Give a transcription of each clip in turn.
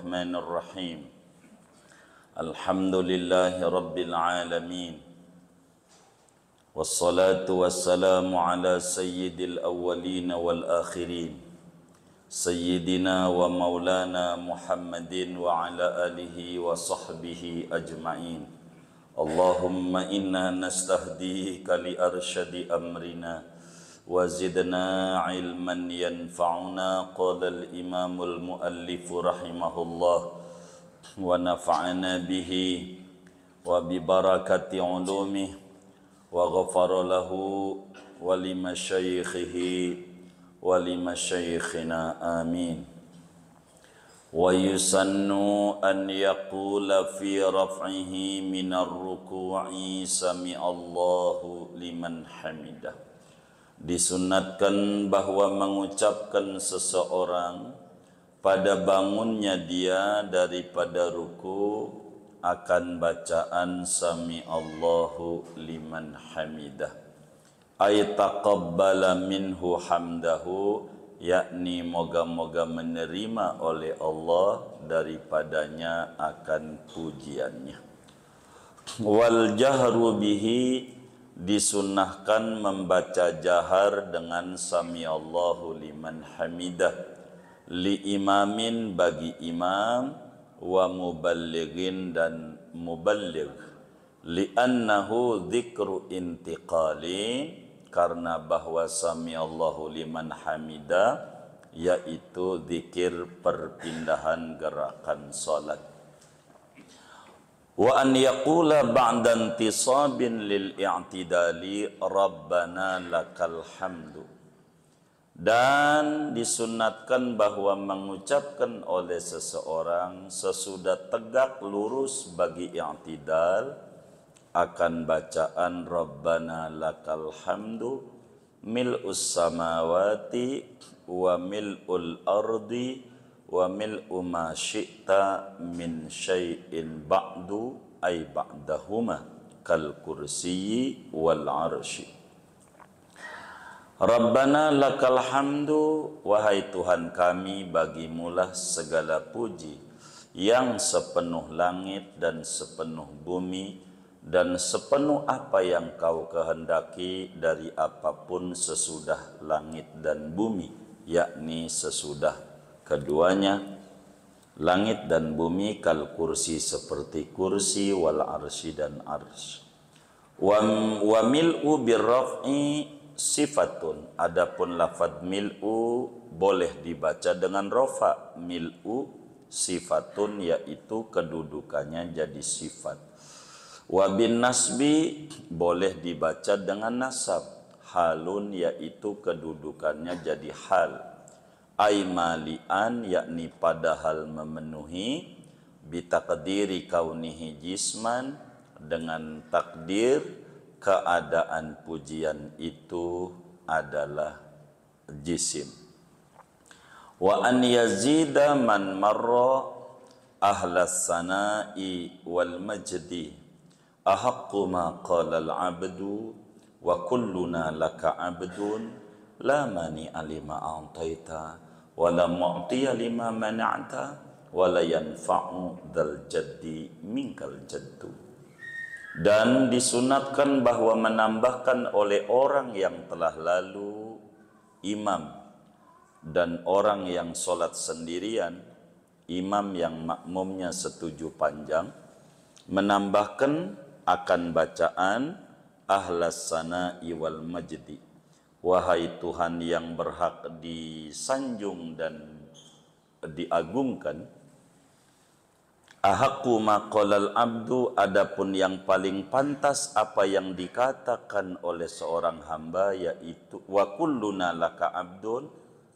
Bismillahirrahmanirrahim. Alhamdulillahi Rabbil Alamin. Wassalatu wassalamu ala sayyidil awwalin wal akhirin, Sayyidina wa maulana Muhammadin wa ala alihi wa sahbihi ajma'in. Allahumma inna nastahdika li arsyadi amrina wa zidna ilman yanfa'una. Qala al-imamul muallif rahimahullah wa nafa'ana bihi wa bi barakati ulumih wa ghafara lahu wa limasyaikhihi wa limasyaikhina amin. Wa yusannu an yaqula fi raf'ihi minar ruku'i sami'allahu liman hamidah. Disunatkan bahwa mengucapkan seseorang pada bangunnya dia daripada ruku akan bacaan sami'allahu liman hamidah, ay taqabbala minhu hamdahu, yakni moga-moga menerima oleh Allah daripadanya akan pujiannya. Wal jahru bihi, disunnahkan membaca jahar dengan sami'allahu liman hamidah li imamin, bagi imam, wa muballighin, dan muballigh, li'annahu dzikru intiqali, karena bahwa sami'allahu liman hamidah yaitu zikir perpindahan gerakan salat. Wa an yaqula ba'da intisabin lil i'tidali rabbana lakal hamdu, dan disunatkan bahwa mengucapkan oleh seseorang sesudah tegak lurus bagi i'tidal akan bacaan rabbana lakal hamdu mil'us samawati wa mil'ul ardi wa mil'u ma syi'ta min syai'in ba'du, ay ba'dahuma kal kursiyyi wal arsy. Rabbana lakal hamdu, wahai Tuhan kami, bagimulah segala puji yang sepenuh langit dan sepenuh bumi dan sepenuh apa yang kau kehendaki dari apapun sesudah langit dan bumi, yakni sesudah keduanya, langit dan bumi, kal kursi seperti kursi, wal arsy dan arsy. Wa mil'u birraf'i sifatun, adapun lafadz mil'u boleh dibaca dengan rafa. Mil'u sifatun, yaitu kedudukannya jadi sifat. Wa bin nasbi boleh dibaca dengan nasab. Halun, yaitu kedudukannya jadi hal. Ay malian, yakni padahal memenuhi, bitaqdiri kaunihi jisman, dengan takdir keadaan pujian itu adalah jisim. Wa an yazida man marra ahlas sana'i wal majdi ahaqqu ma qala al abdu wa kulluna laka abdun la mani alima a'taita wala mu'tiya lima mana'ta wala yanfa'u dzal jaddi minkal jaddu. Dan disunatkan bahwa menambahkan oleh orang yang telah lalu, imam dan orang yang solat sendirian, imam yang makmumnya setuju panjang, menambahkan akan bacaan ahlas sana'i wal majdi, wahai Tuhan yang berhak disanjung dan diagungkan, ahaqqu ma qalal abdu, adapun yang paling pantas apa yang dikatakan oleh seorang hamba, yaitu wa kulluna laka abdun,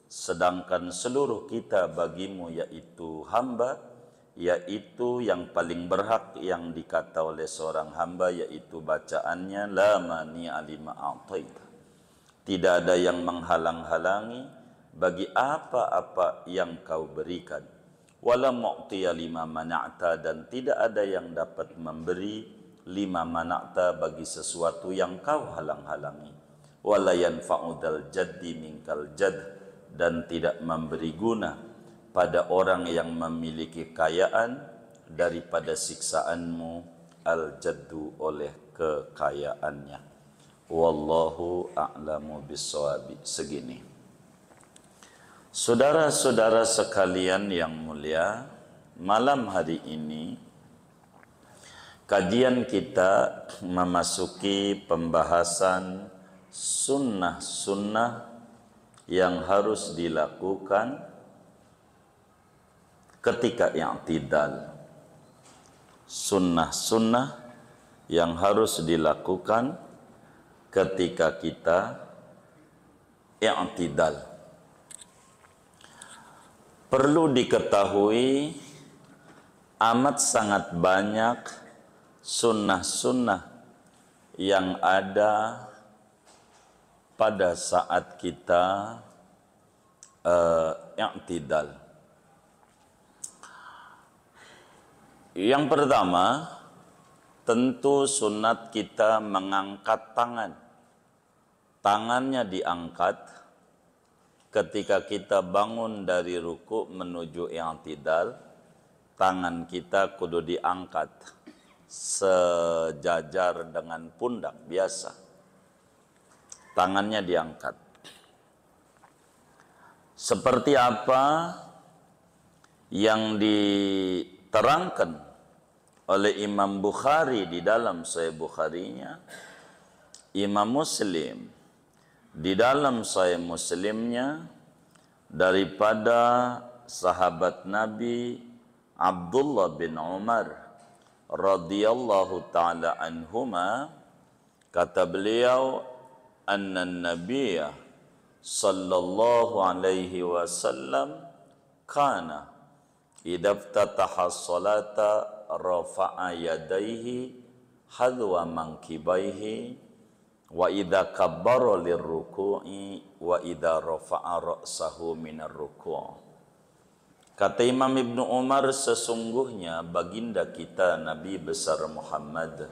sedangkan seluruh kita bagimu yaitu hamba, yaitu yang paling berhak yang dikata oleh seorang hamba yaitu bacaannya la mani alima a'taita, tidak ada yang menghalang-halangi bagi apa-apa yang kau berikan. Wala mu'tiya lima mana'ta, dan tidak ada yang dapat memberi lima mana'ta bagi sesuatu yang kau halang-halangi. Wala yanfa'u dzal jaddi minkal jadd, dan tidak memberi guna pada orang yang memiliki kekayaan daripada siksaanmu al-jaddu oleh kekayaannya. Wallahu a'lamu bis-shawabi. Segini. Saudara-saudara sekalian yang mulia, malam hari ini kajian kita memasuki pembahasan sunnah-sunnah yang harus dilakukan ketika i'tidal. Sunnah-sunnah yang harus dilakukan ketika kita i'tidal. Perlu diketahui amat sangat banyak sunnah-sunnah yang ada pada saat kita i'tidal. Yang pertama, tentu sunat kita mengangkat tangan. Tangannya diangkat ketika kita bangun dari ruku menuju i'tidal. Tangan kita kudu diangkat sejajar dengan pundak biasa. Tangannya diangkat. Seperti apa yang diterangkan oleh Imam Bukhari di dalam Sahih Bukharinya, Imam Muslim di dalam Sahih Muslimnya, daripada sahabat Nabi Abdullah bin Umar radhiyallahu taala anhuma, kata beliau, anna nabiyya sallallahu alaihi wasallam kana idza iftataha as-salata rafa'a yadayhi hadwa mankibaihi wa idza kabbara lirruku'i wa idza rafa'a ra'sahu minar ruku'. Kata Imam Ibnu Umar, sesungguhnya baginda kita Nabi besar Muhammad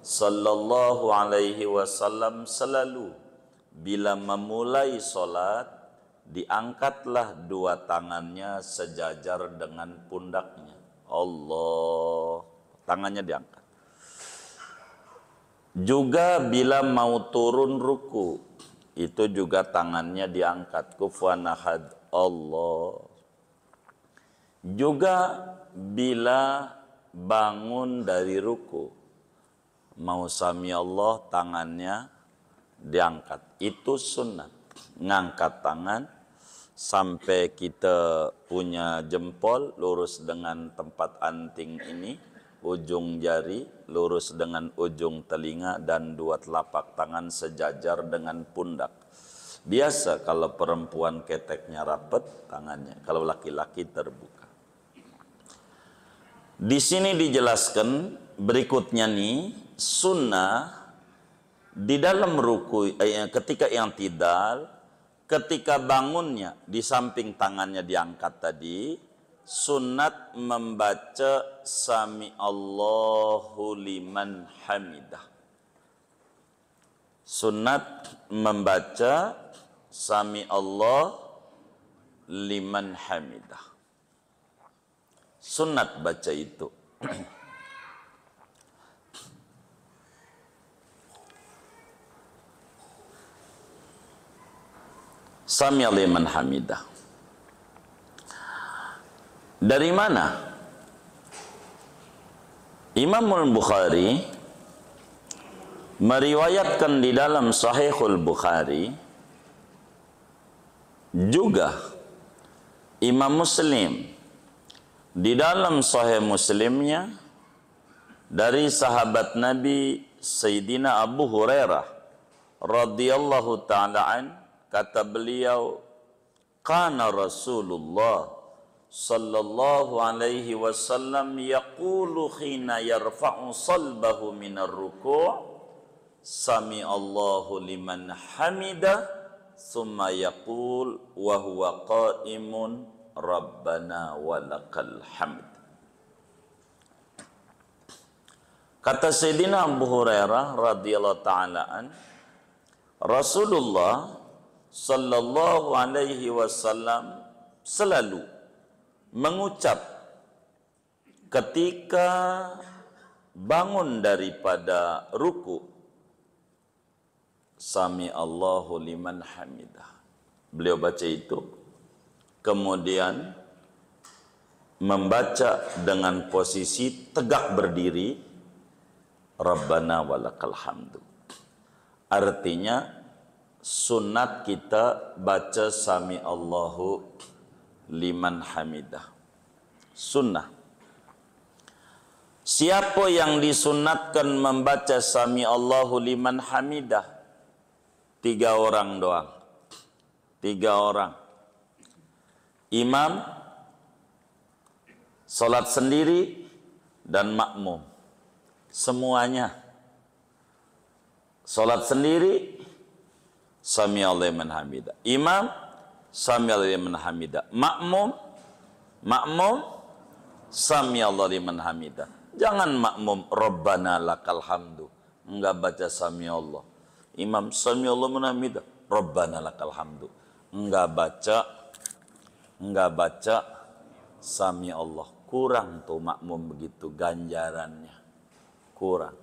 sallallahu alaihi wasallam selalu bila memulai salat diangkatlah dua tangannya sejajar dengan pundaknya. Allah, tangannya diangkat. Juga bila mau turun ruku, itu juga tangannya diangkat. Kufuwan ahad, Allah. Juga bila bangun dari ruku, mau sami Allah, tangannya diangkat. Itu sunnah. Ngangkat tangan sampai kita punya jempol lurus dengan tempat anting ini, ujung jari lurus dengan ujung telinga, dan dua telapak tangan sejajar dengan pundak. Biasa kalau perempuan keteknya rapat tangannya, kalau laki-laki terbuka. Di sini dijelaskan berikutnya nih, sunnah di dalam ruku ketika i'tidal, ketika bangunnya di samping tangannya diangkat tadi, sunat membaca Sami Allahu liman hamidah. Sunat membaca Sami Allah liman hamidah. Sunat baca itu. Sami liman hamidah. Dari mana? Imam Al-Bukhari meriwayatkan di dalam Sahihul Bukhari, juga Imam Muslim di dalam Sahih Muslimnya dari sahabat Nabi Sayyidina Abu Hurairah radhiyallahu ta'ala an, kata beliau, kana Rasulullah sallallahu alaihi wasallam yaqulu khina yarfa'u salbahu minar ruku' sami Allahu liman hamidah thumma yaqul wa huwa qa'imun rabbana walakal hamd. Kata Sayyidina Abu Hurairah radhiyallahu ta'ala an, Rasulullah sallallahu alaihi wasallam selalu mengucap ketika bangun daripada ruku, Sami Allahu liman hamidah. Beliau baca itu, kemudian membaca dengan posisi tegak berdiri, Rabbana walakal hamdu. Artinya sunat kita baca Sami Allahu liman hamidah. Sunnah. Siapa yang disunatkan membaca Sami Allahu liman hamidah? 3 orang doang. 3 orang. Imam, salat sendiri, dan makmum. Semuanya. Salat sendiri, Sami Allahu liman hamidah. Imam, Sami Allahu liman hamidah. Makmum, Sami Allahu liman hamidah. Jangan makmum Rabbana lakal hamdu, enggak baca Sami Allah. Imam Sami Allah liman hamidah, Rabbana lakal hamdu, enggak baca Sami Allah. Kurang tuh makmum begitu ganjarannya. Kurang.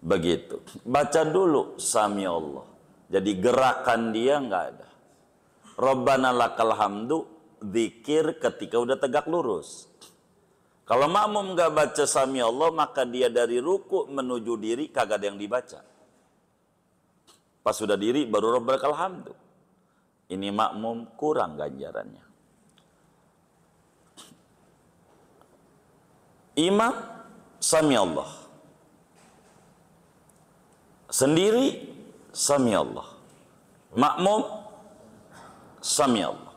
Begitu. Baca dulu Sami Allah. Jadi gerakan dia enggak ada. Rabbana lakal hamdu zikir ketika udah tegak lurus. Kalau makmum enggak baca Sami Allah, maka dia dari ruku menuju diri kagak ada yang dibaca. Pas sudah diri baru Rabbana lakal hamdu. Ini makmum kurang ganjarannya. Imam Sami Allah. Sendiri Sami Allah. Makmum Sami Allah.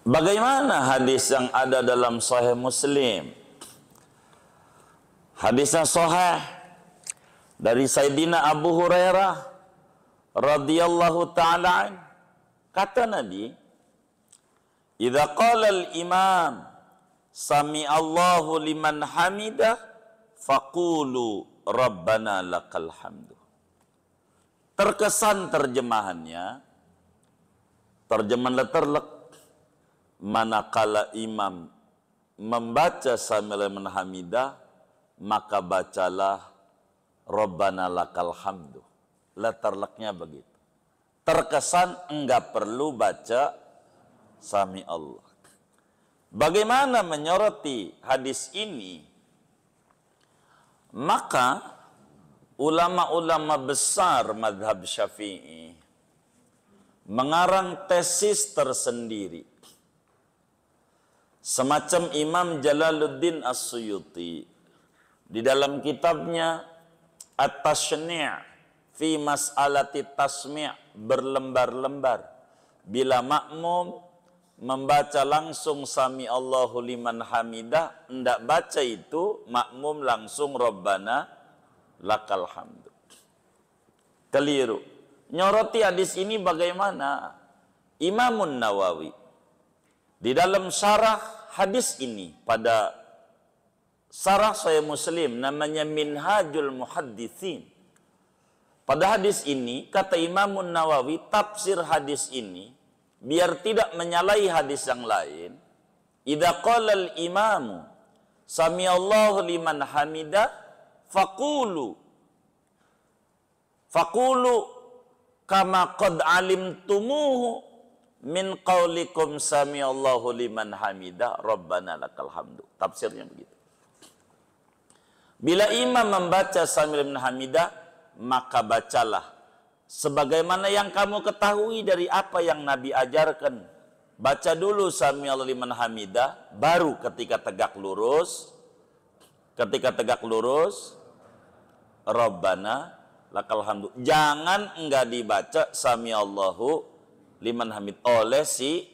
Bagaimana hadis yang ada dalam Sahih Muslim? Hadisnya sahih dari Sayyidina Abu Hurairah radhiyallahu ta'ala an. Kata Nabi, "Idza qala al-imam Sami Allahu liman hamidah faqulu Rabbana lakal hamdu." Terkesan terjemahannya, terjemahan letterlek, manakala imam membaca Sami Allahu liman hamidah, maka bacalah Rabbana lakal hamdu. Letterleknya begitu. Terkesan enggak perlu baca Sami Allah. Bagaimana menyoroti hadis ini? Maka ulama-ulama besar mazhab Syafi'i mengarang tesis tersendiri. Semacam Imam Jalaluddin As-Suyuti di dalam kitabnya At-Tashni' fi Mas'alati Tasmi' berlembar-lembar. Bila makmum membaca langsung Sami Allahu liman hamidah, hendak baca itu makmum langsung Rabbana lakal hamdu. Keliru. Nyoroti hadis ini bagaimana? Imamun Nawawi di dalam syarah hadis ini pada syarah Sahih Muslim namanya Minhajul Muhadditsin. Pada hadis ini kata Imamun Nawawi, tafsir hadis ini biar tidak menyalahi hadis yang lain. Idza qala al-imamu Sami Allahu liman hamidah faqulu kama qad alimtumuhu min qaulikum Sami Allahu liman hamidah Rabbana lakal hamdu. Tafsirnya begitu. Bila imam membaca Sami Allahu liman hamidah, maka bacalah sebagaimana yang kamu ketahui dari apa yang Nabi ajarkan. Baca dulu Sami Allahu liman hamidah, baru ketika tegak lurus Rabbana lakal hamdu. Jangan enggak dibaca Sami Allahu liman hamid oleh si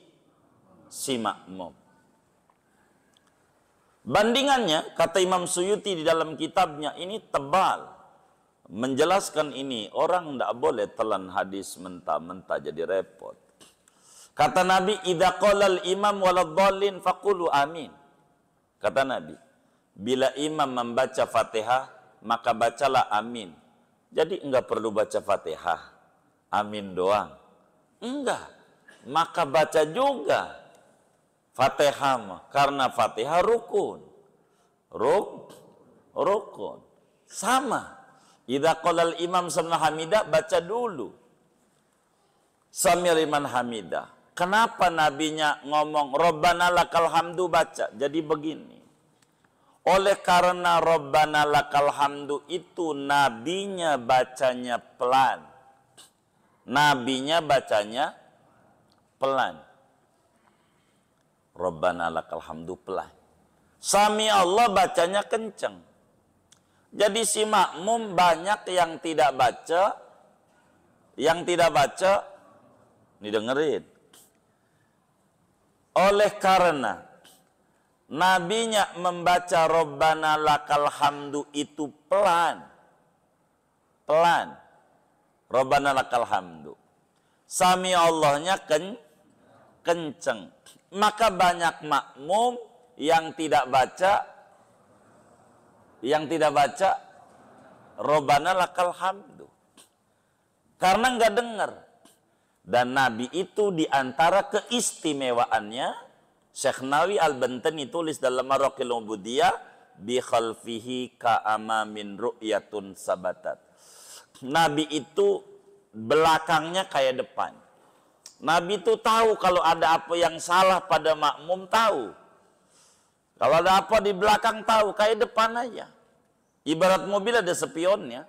makmum. Bandingannya, kata Imam Suyuti di dalam kitabnya, ini tebal. Menjelaskan ini, orang tidak boleh telan hadis mentah-mentah jadi repot. Kata Nabi, idza qalal imam waladhdallin faqulu amin. Kata Nabi, bila imam membaca Fatihah, maka bacalah amin. Jadi enggak perlu baca Fatihah, amin doang. Enggak. maka baca juga Fatihah, karena Fatihah rukun. Rukun. Sama. Idza qalal imam sami hamidah, baca dulu sami liman hamidah. Kenapa nabinya ngomong Rabbana lakal hamdu, baca? Jadi begini. Oleh karena Rabbana lakal hamdu itu nabinya bacanya pelan. Nabinya bacanya pelan. Rabbana lakal hamdu pelan. Sami Allah bacanya kenceng. Jadi si makmum banyak yang tidak baca, ini dengerin. Oleh karena nabinya membaca Rabbana lakal hamdu itu pelan. Rabbana lakal hamdu. Sami Allahnya kenceng. Maka banyak makmum yang tidak baca Rabbana lakal hamdu. Karena nggak dengar. Dan Nabi itu diantara keistimewaannya, Syekh Nawawi Al-Bantani tulis dalam Maraqil Ubudiyah, bi khalfihi ka'amamin ru'yatun sabatat. Nabi itu belakangnya kayak depan. Nabi itu tahu kalau ada apa yang salah pada makmum, tahu. Kalau ada apa di belakang tahu, kayak depan aja. Ibarat mobil ada spionnya,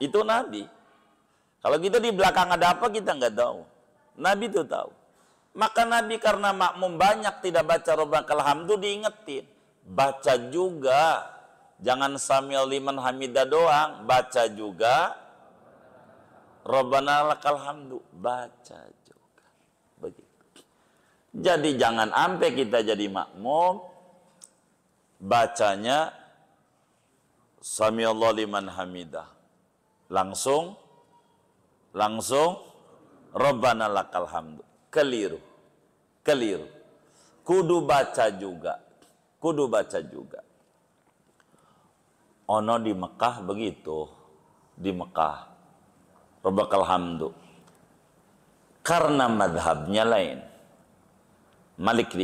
itu Nabi. Kalau kita di belakang ada apa, kita nggak tahu. Nabi itu tahu. Maka Nabi karena makmum banyak tidak baca Rabbana lakal hamdu, diingetin. Baca juga. Jangan sami liman hamidah doang, baca juga Rabbana lakal hamdu, baca juga. Begitu. Jadi jangan sampai kita jadi makmum bacanya sami Allah liman hamidah. Langsung Rabbana lakal hamdu. Keliru. Kudu baca juga. Ono di Mekah begitu. Di Mekah Rabbana lakal hamdu. Karena madhabnya lain. Malik.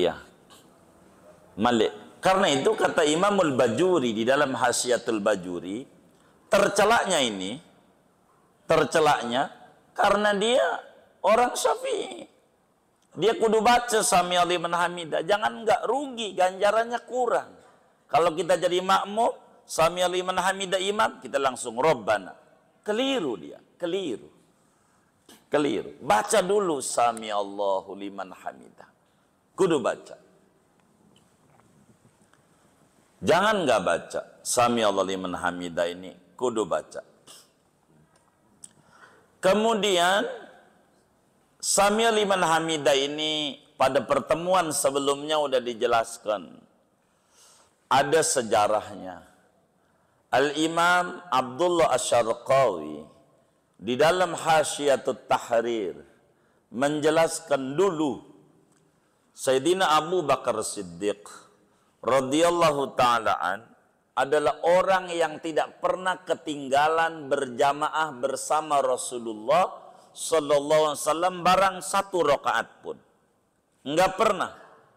Karena itu kata Imamul Bajuri di dalam Hasyiatul Bajuri, tercelaknya karena dia orang Syafi'i. Dia kudu baca sami liman hamidah. Jangan nggak rugi, ganjarannya kurang. Kalau kita jadi makmum, sami liman hamidah imam, kita langsung Rabbana. Keliru dia, keliru. Baca dulu sami Allahu liman hamidah. Kudu baca. Jangan nggak baca sami Allah liman hamidah, ini kudu baca. Kemudian sami liman hamidah ini pada pertemuan sebelumnya udah dijelaskan. Ada sejarahnya. Al-Imam Abdullah Asy-Syarqawi di dalam Hasyiyatut Tahrir menjelaskan dulu Sayyidina Abu Bakar Siddiq radhiyallahu ta'alaan adalah orang yang tidak pernah ketinggalan berjamaah bersama Rasulullah sallallahu alaihi wasallam barang satu rakaat pun. Enggak pernah.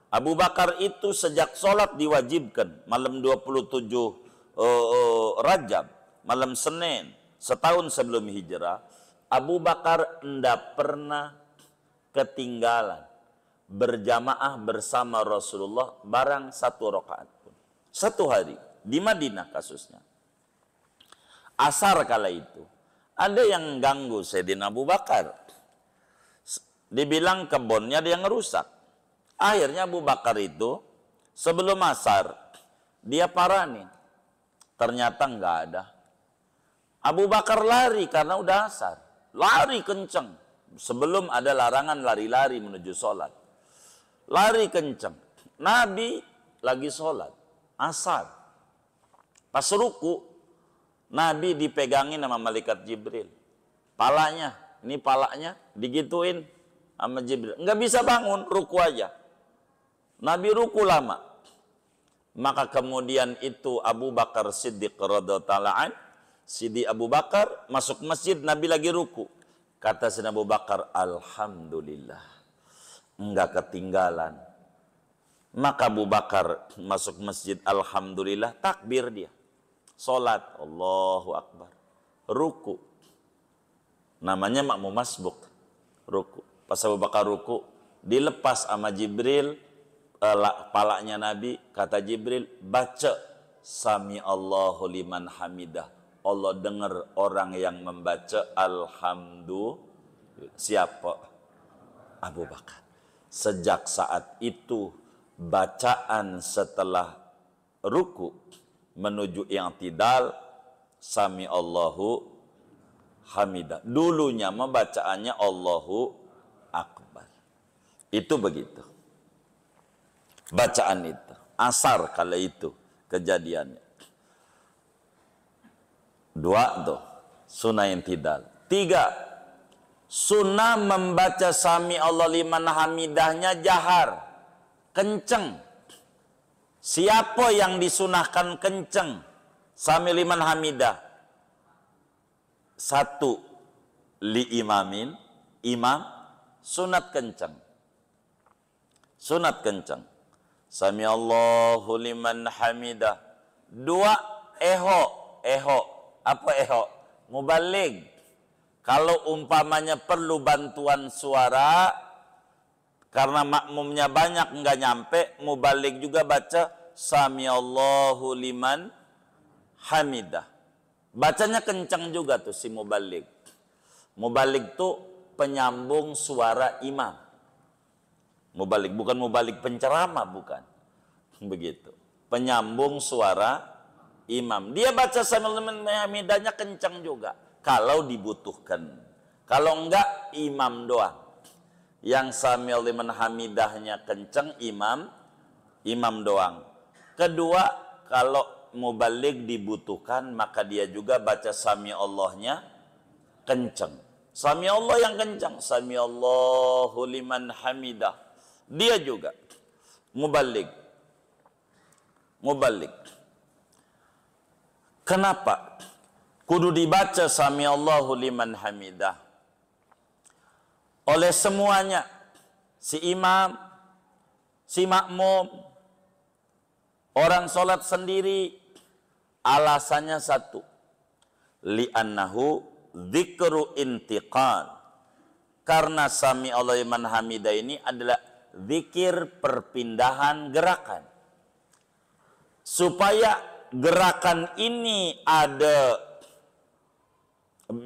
Abu Bakar itu sejak sholat diwajibkan malam 27 Rajab, malam Senin, setahun sebelum hijrah, Abu Bakar enggak pernah ketinggalan berjamaah bersama Rasulullah barang satu rakaat pun. Satu hari di Madinah kasusnya. Asar kala itu ada yang ganggu Sayyidina Abu Bakar. Dibilang kebunnya ada yang rusak. Akhirnya Abu Bakar itu sebelum asar dia paranin. Ternyata enggak ada. Abu Bakar lari karena udah asar. Lari kenceng. Sebelum ada larangan lari-lari menuju sholat. Lari kenceng. Nabi lagi sholat. Asar. Pas ruku, Nabi dipegangin sama malaikat Jibril. Palanya, ini palanya digituin sama Jibril. Enggak bisa bangun, ruku aja. Nabi ruku lama. Maka kemudian itu Abu Bakar Siddiq radhiyallahu ta'ala an, Sidi Abu Bakar masuk masjid, Nabi lagi ruku. Kata Sayyidina Abu Bakar, alhamdulillah. enggak ketinggalan. Maka Abu Bakar masuk masjid, alhamdulillah, takbir dia. Salat, Allahu Akbar. Ruku. Namanya makmum masbuk. Ruku. Pas Abu Bakar ruku, dilepas sama Jibril palanya Nabi, kata Jibril, baca Sami Allahu liman hamidah. Allah dengar orang yang membaca alhamdulillah. Siapa? Abu Bakar. Sejak saat itu bacaan setelah ruku menuju i'tidal Sami Allahu hamidah. Dulunya membacaannya Allahu Akbar. Itu begitu. Bacaan itu. Asar kala itu kejadiannya. 2 tuh. Sunnah i'tidal. 3. Sunnah membaca Sami Allah liman hamidahnya jahar. Kenceng. Siapa yang disunahkan kenceng? Sami liman hamidah. 1. Li imamin. Imam. Sunat kenceng. Sunat kenceng. Sami Allahu liman hamidah. 2. Eho. Eho. Apa eho? Mubalig. Kalau umpamanya perlu bantuan suara, karena makmumnya banyak nggak nyampe, mubalig juga baca Sami Allahu liman hamidah. Bacanya kencang juga tuh si mubalig. Mubalig tuh penyambung suara imam. Mubalig bukan mubalig penceramah, bukan. Begitu. Penyambung suara imam. Dia baca Sami Allahu liman hamidahnya kencang juga kalau dibutuhkan. Kalau enggak, imam doang. Yang Sami Allahu liman hamidahnya kencang, imam doang. Kedua, kalau mubalig dibutuhkan, maka dia juga baca Sami Allahnya kencang. Sami Allah yang kencang. Sami Allahu liman hamidah. Dia juga mubalig. Mubalig. Kenapa? Kudu dibaca Sami Allahu liman hamidah oleh semuanya, si imam, si makmum, orang sholat sendiri. Alasannya 1, li'annahu dzikru intiqal, karena Sami Allah liman hamidah ini adalah zikir perpindahan gerakan. Supaya gerakan ini ada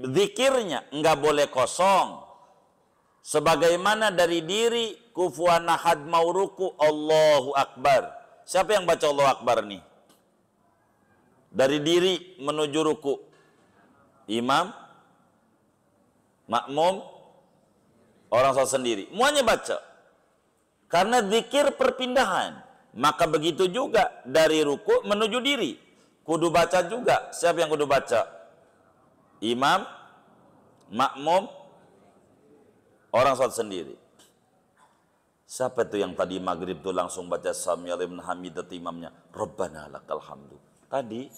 zikirnya, enggak boleh kosong. Sebagaimana dari diri kufuwan ahad mau ruku, Allahu Akbar. Siapa yang baca Allahu Akbar nih? Dari diri menuju ruku. Imam, makmum, orang sholat sendiri. Semuanya baca. Karena zikir perpindahan. Maka begitu juga dari ruku menuju diri. Kudu baca juga. Siapa yang kudu baca? Imam, makmum, orang sholat sendiri. Siapa itu yang tadi maghrib tuh langsung baca Sami Allahu liman hamidah imamnya? Rabbana lakal hamdu. Tadi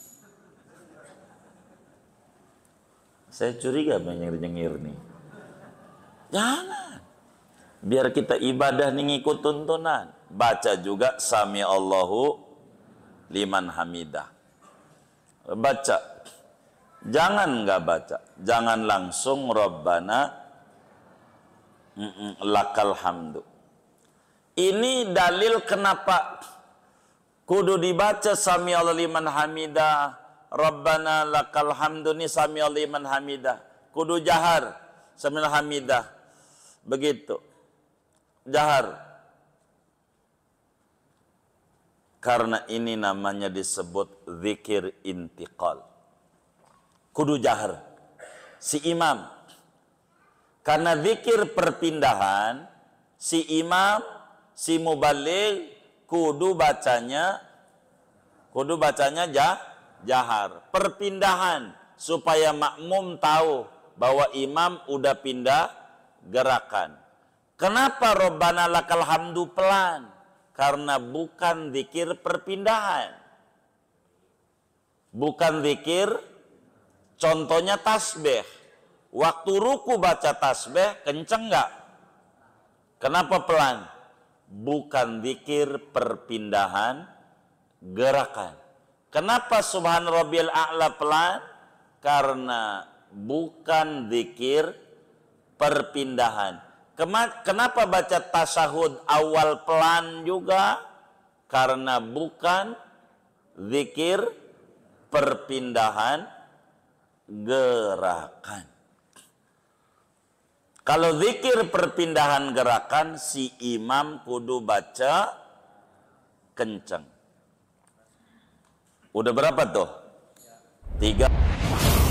saya curiga nyengir-nyengir nih. Jangan. Biar kita ibadah nih ngikut tuntunan. Baca juga Sami Allahu liman hamidah. Baca. Jangan nggak baca. Jangan langsung Rabbana lakal hamdu. Ini dalil kenapa kudu dibaca Sami Allahu liman hamidah, Rabbana lakal hamdu, ni Sami Allahu liman hamidah. Kudu jahar Sami Allahu hamidah. Begitu. Jahar. Karena ini namanya disebut zikir intiqal. Kudu jahar. Si imam. Karena zikir perpindahan, si imam, si mubaligh kudu bacanya jahar. Perpindahan supaya makmum tahu bahwa imam udah pindah gerakan. Kenapa Rabbana lakal hamdu pelan? Karena bukan zikir perpindahan. Bukan zikir, contohnya tasbih. Waktu ruku baca tasbih, kenceng nggak? Kenapa pelan? Bukan zikir perpindahan gerakan. Kenapa subhan rabbiyal a'la pelan? Karena bukan zikir perpindahan. Kenapa baca tasyahud awal pelan juga? Karena bukan zikir perpindahan gerakan. Kalau zikir perpindahan gerakan, si imam kudu baca kencang. Udah berapa tuh? 3.